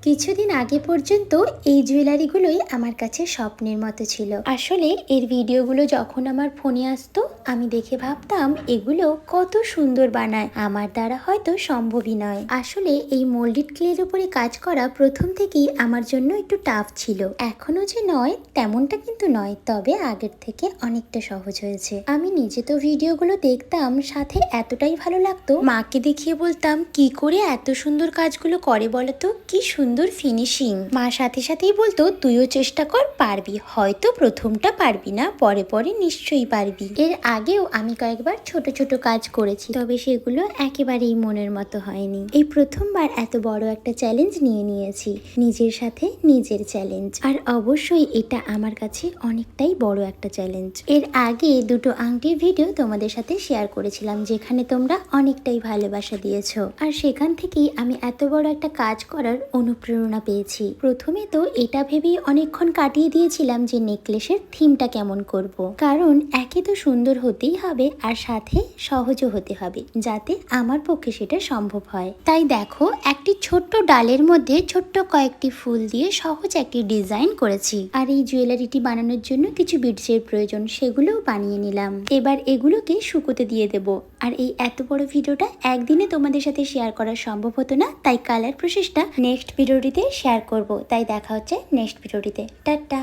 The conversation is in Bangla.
কিছুদিন আগে পর্যন্ত এই জুয়েলারিগুলোই আমার কাছে স্বপ্নের মতো ছিল। আসলে এর ভিডিওগুলো যখন আমার ফোনে আসতো আমি দেখে ভাবতাম এগুলো কত সুন্দর বানায়, আমার দ্বারা হয়তো সম্ভবই নয়। আসলে এই মোল্ডেড ক্লের উপরে কাজ করা প্রথম থেকেই আমার জন্য একটু টাফ ছিল। এখনো যে নয় তেমনটা কিন্তু নয়, তবে আগের থেকে অনেকটা সহজ হয়েছে। আমি নিজে তো ভিডিওগুলো দেখতাম, সাথে এতটাই ভালো লাগতো মাকে দেখিয়ে বলতাম কি করে এত সুন্দর কাজগুলো করে বলতো, কি সুন্দর ফিনিশিং। মা সাথে সাথেই বলতো তুইও চেষ্টা কর, পারবি, হয়তো প্রথমটা পারবি না, পরে পরে নিশ্চয়ই পারবি। এর আগেও আমি কয়েকবার ছোট ছোট কাজ করেছি, তবে সেগুলো একেবারেই মনের মতো হয়নি। এই প্রথমবার এত বড় একটা চ্যালেঞ্জ নিয়েছি, নিজের সাথে নিজের চ্যালেঞ্জ। আর অবশ্যই এটা আমার কাছে অনেকটাই বড় একটা চ্যালেঞ্জ। এর আগে দুটো আংটির ভিডিও তোমাদের সাথে শেয়ার করেছিলাম, যেখানে তোমরা অনেকটাই ভালোবাসা দিয়েছো, আর সেখান থেকেই আমি এত বড় একটা কাজ করার অনুপ্রেরণা পেয়েছি। প্রথমে তো এটা ভেবেই অনেকক্ষণ কাটিয়ে দিয়েছিলাম যে নেকলেসের থিমটা কেমন করব, কারণ একে তো সুন্দর হতেই হবে আর সাথে সহজও হতে হবে, যাতে আমার পক্ষে সেটা সম্ভব হয়। তাই দেখো, একটি ছোট্ট ডালের মধ্যে ছোট্ট কয়েকটি ফুল দিয়ে সহজ একটি ডিজাইন করেছি। আর এই জুয়েলারিটি বানানোর জন্য কিছু বিডসের প্রয়োজন, সেগুলোও বানিয়ে নিলাম। এবার এগুলোকে শুকোতে দিয়ে দেব। আর এই এত বড় ভিডিওটা একদিনে তোমাদের সাথে শেয়ার করা সম্ভব হতো না, তাই কালার প্রসেসটা নেক্সট ভিডিওটিতে শেয়ার করব। তাই দেখা হচ্ছে নেক্সট ভিডিওটিতে। টাটা।